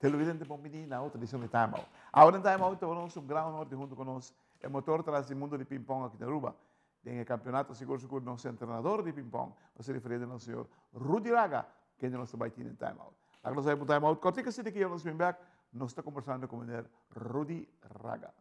televidente Bombini, outra edição de Time Out. Agora em Time Out, temos um grande honor de junto conosco, o motor traz o mundo de ping-pong aqui na Aruba. Tem o campeonato, seguro, nosso treinador de ping-pong, você referido ao senhor Rudy Raga, que é o nosso baitinho em Time Out. Agora nós vamos para Time Out, corte que se aqui, nós vamos back, nós estamos conversando com o senhor Rudy Raga.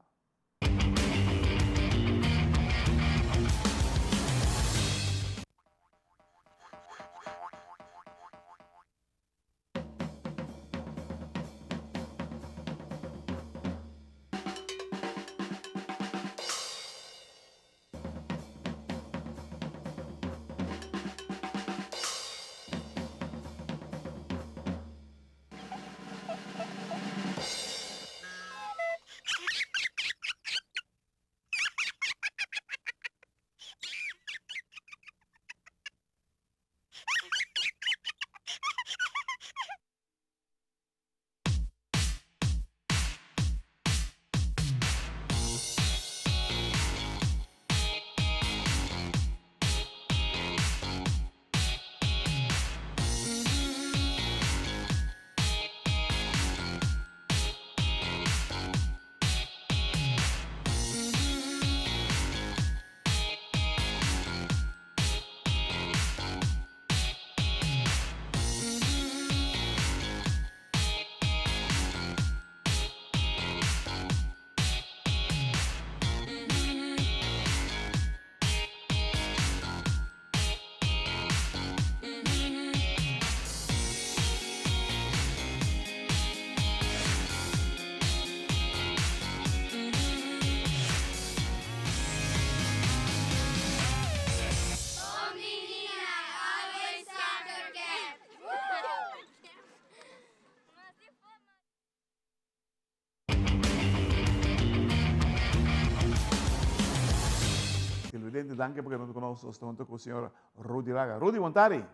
Televidente, danke perché non conosco, sto con il signor Rudy Raga. Rudy, buongiorno.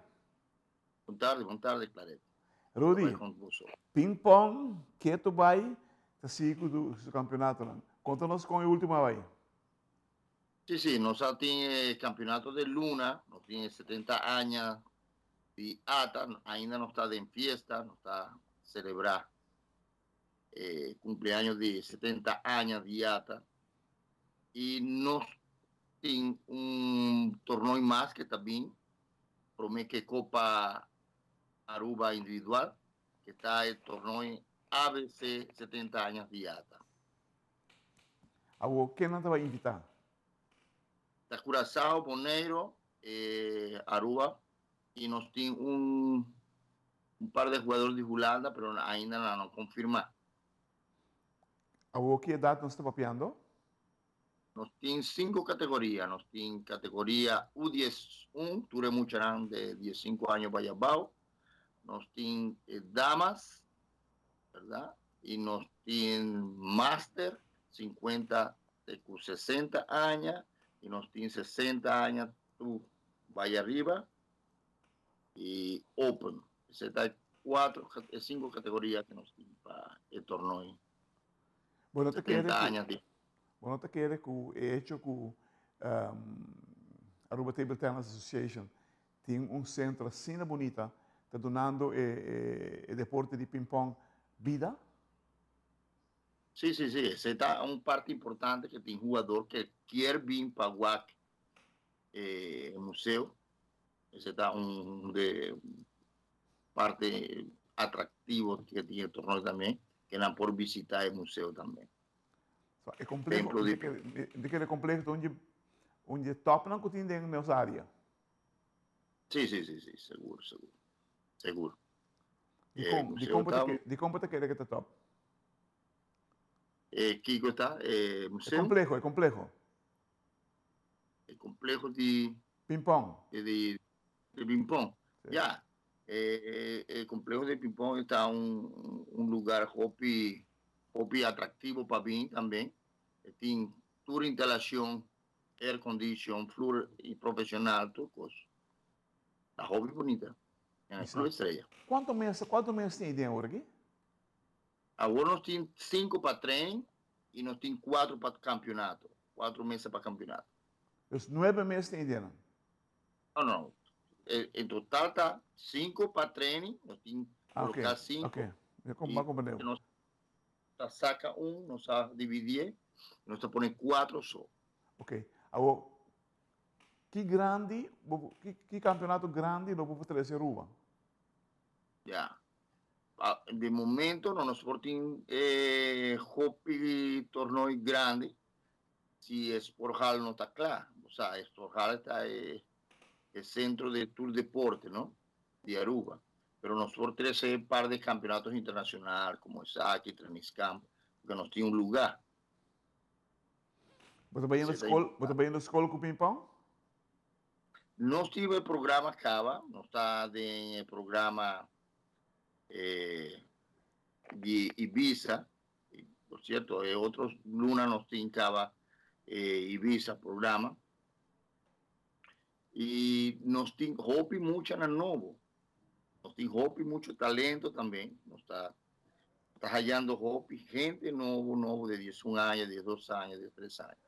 Buongiorno, Claret. Rudy, ping-pong, que tu vai, tá sigo do campeonato. Conta-nos com a última vai. Sì, non sa il campionato de Luna, non tiene 70 anni di ATA, ainda non sta in fiesta, non sta a celebrare cumpleaños di 70 anni di ATA. E non tiene un torneo más que también promete Copa Aruba individual, que está el torneo ABC 70 años de ATA. Quem não te vai invitar? Da Curazao, Bonaire, Aruba, y nos tiene un par de jugadores de Holanda, pero ainda no confirma. Que idade nós estamos papeando? Nos tiene 5 categorías. Nos tiene categoría U11, Ture Mucharán de 15 años para abajo. Nos tiene damas, ¿verdad? Y nos tiene máster, 50 de 60 años. Y nos tiene 60 años, tú vaya arriba. Y Open. Esas hay 5 categorías que nos tienen para el torneo. Bueno, te 70 años. Bueno, te quieres que he hecho que Aruba Table Tennis Association tem centro assim bonita, está donando o deporte de ping-pong vida. Sí. Ese está un parte importante que tiene jugador que quiere vir para WAC, el museo. Ese está parte atractivo que tiene el torneo también, que van por visitar el museo también. É complexo, de que é complexo onde top não tem dentro da nossa área. Sí, seguro. De como te quer que está top? Kiko está, museo. É complejo. El complejo de ping-pong. De ping-pong. Sí. Ya. El complejo de ping-pong está un lugar hobby atractivo para mí también. Tiene toda instalación, air condition, floor y profesional, todo cosa. La hobby bonita. En el Club Estrella. Quantos meses tem dentro aqui? Agora nós temos 5 para treino e nós temos 4 para campeonato. 4 meses para campeonato. Os 9 meses tem dentro? Não. Em total está 5 para treino. Nós temos que colocar 5. Okay. Como comprendeu? Nós saca nós dividir, nós põe 4 só. Ok. Agora, que campeonato grande não vou trazer Aruba? Já. De momento, no nos sporting hockey torneio grande, se Sporthal não está claro. O sea, Sporthal está el centro de Tour Deporte, ¿no? De Aruba. Pero nosotros tenemos un par de campeonatos internacionales, como Saki, Treniscamp, que nos tiene un lugar. Você vai indo na escola com ping-pong? No estive el programa Cava, no está en el programa de Ibiza, por cierto, otros Luna nos tiene Cava Ibiza programa, y nos tiene hopi mucho en el nuevo, nos tiene hopi mucho talento también, nos está hallando hopi, gente nuevo de 11 años, de 2 años, de 3 años.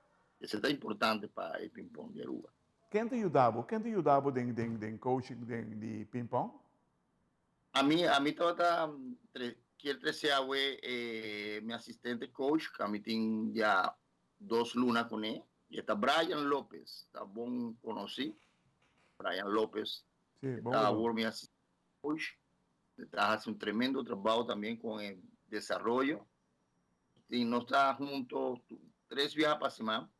Eso está importante para el ping-pong de Aruba. Quem te ajudava? Quem te ajudava em coaching de ping-pong? A mí estaba que el 13 mi asistente coach, que a mí tengo ya 2 lunas con él, y está Brian López, está buen conocí, Brian López, Sí, está mi asistente coach, está haciendo un tremendo trabajo también con el desarrollo, y nos está juntos 3 viajes para semana,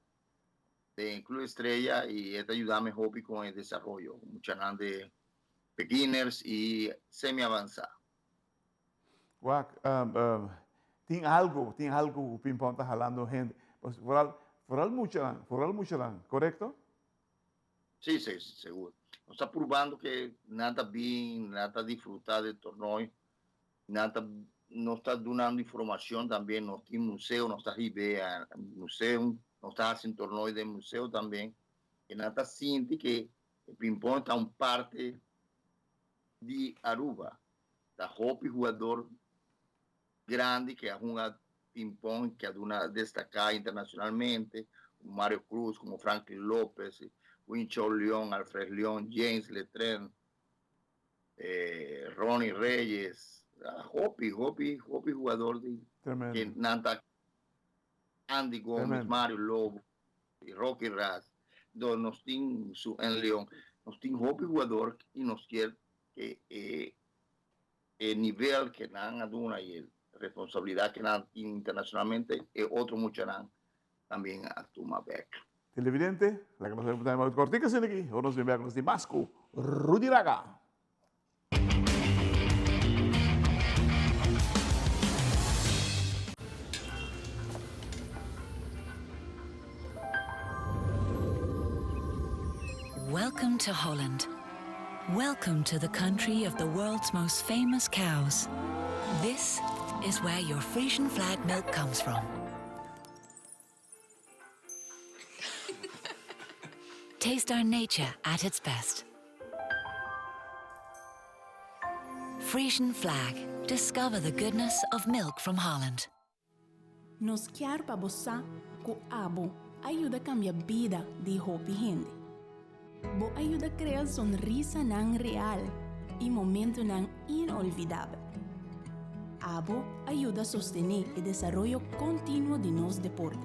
de Club Estrella, y está ayudando hobby con el desarrollo, muchas de beginners y semi-avanzados. Tem algo o ping-pong está jalando gente. Pues, foral mucho, ¿correcto? Sí, seguro. Nos está probando que nada bien, nada disfrutar del torneo, nada nos está dando información también, nos tiene museo, nos está arriba museo, nos está haciendo torneo de museo también, que nada siente que el ping-pong está un parte de Aruba, da Hopi jugador grande que juega ping-pong, que ha destacado internacionalmente, como Mario Cruz, como Franklin López, Winchell León, Alfred León, James Letren, Ronnie Reyes, Hopi jugador de que nanta Andy Gómez, tremendo. Mario Lobo, y Rocky Raz, nos tienen en León, nos tienen Hopi jugador y nos quiere que el nivel que dan a Duna y la responsabilidad que dan internacionalmente, otro mucho dan también a Tumabec. Televidente, la que nos vemos en cortica sin aquí, o nos vemos con Masco, Rudy Raga. Welcome to Holland. Welcome to the country of the world's most famous cows. This is where your Frisian flag milk comes from. Taste our nature at its best. Frisian flag. Discover the goodness of milk from Holland. Nos quer para bossa com abo ajuda a cambiar a vida de Hopi gente. Bo ajuda a criar sonrisa nan real e momento nan inolvidável. Abo ajuda a sostener o desenvolvimento contínuo de nos deporte,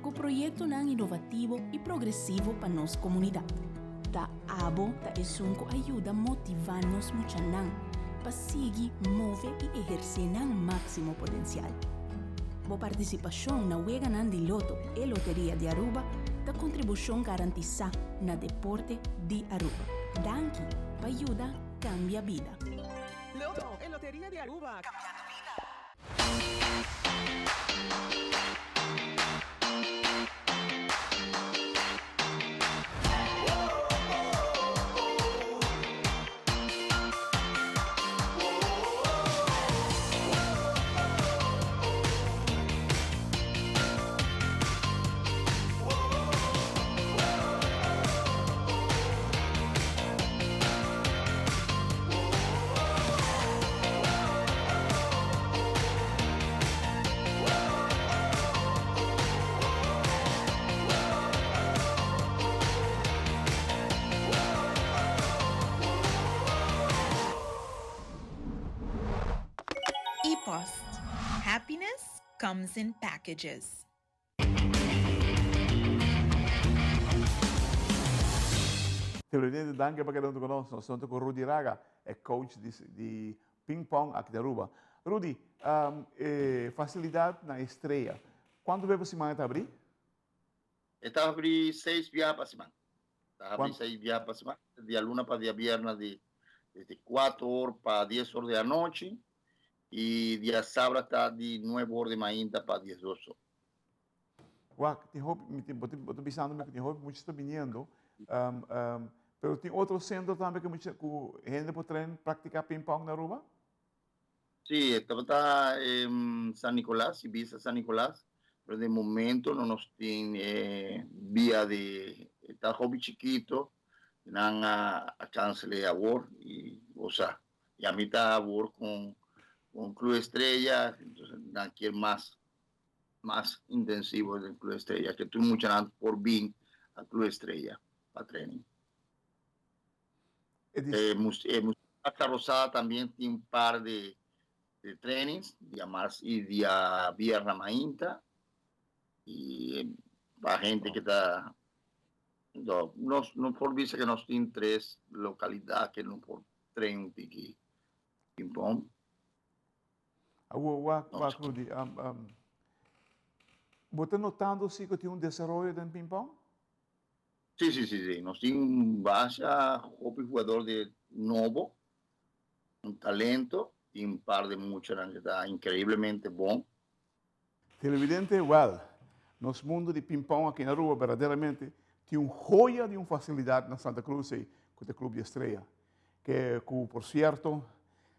com projeto nan inovativo e progressivo para nos comunidade. Ta Abo ta esunco ajuda a motivar-nos muito nan para seguir, mover e exercer nan máximo potencial. Bo participação na Wega nan de Loto e Loteria de Aruba da contribuição garantizada na deporte de Aruba. Danke, para ajudar cambia vida. Loto e Loteria de Aruba. Cambiando vida. happiness comes in packages. Televidente, danke perché non conosco, sono con Rudy Raga, è coach di ping pong aqui da Aruba. Rudy, facilidade na estreia. Quanto tempo semana está abrir? Está abrir 6 viajes para semana. Está abrir ¿Cuánto? 6 viajes para semana. De lunes para día viernes de 4 horas para 10 horas de la noche. Y día sábado está de 9 horas de mañana para 10 horas. Uau, tem roupa, estou pensando que tem roupa muito está vindo. Pero tem outro centro também que gente pode praticar ping pong na Aruba? Sí, está en San Nicolás, Ibiza, San Nicolás, pero de momento no nos tiene vía de, está hobby chiquito, dan a cancelar a World o sea, y a mí está World con Club Estrella, entonces dan que más intensivo del Club Estrella, que tú mucho por bien al Club Estrella para training. Hasta Rosada también tiene un par de trainings, y día viernes mañana, y para gente que está, no por vista que nos tienen 3 localidades que no por tren ping pong. Rudy, você notando se que tem desenvolvimento em ping pong? Sí. Nos tienen vaya jugador de nuevo, un talento y un par de muchos que está increíblemente bom. Televidente, nos mundo de ping pong aqui na Aruba, verdadeiramente, tem joia de uma facilidade na Santa Cruz com o Clube de Estrela, que, por certo,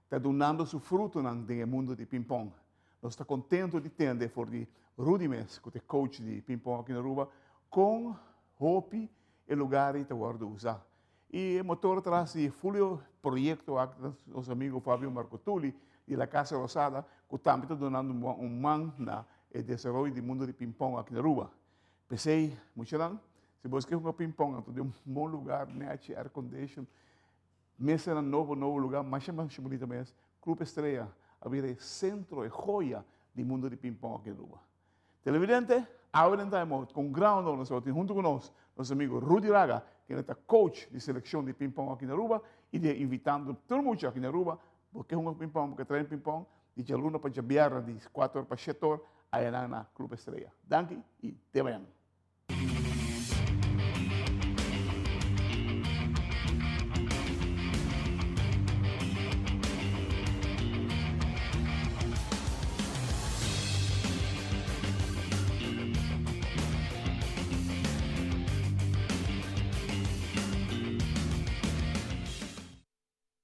está dando seu fruto no mundo de ping pong. Nós estamos contentos de ter Rudy Mes, que é coach de ping pong aqui na Aruba, com roupa e lugares para usar. E o motor traz de fulho projeto nosso amigo Fábio Marcotuli e da Casa Rosada, que também está dando man na desenvolvimento do mundo de ping pong aqui na Aruba. Pensei, muito bem, se você quer jogar ping pong, então tem bom lugar, net, air condition, mesa novo lugar, mas mais bonito mesmo, Clube Estrela, abrir centro e joia do mundo de ping pong aqui na Aruba. Televidente, ahora estamos com ground nosotros, junto conosco, nosso amigo Rudy Raga, que é coach de seleção de ping pong aqui na Aruba, e invitando todo mundo aqui na Aruba, porque é um ping pong, porque treina ping pong, de aluno para viernes de 4 horas para 7 horas, aí na Clube Estrela. Danke e te veem.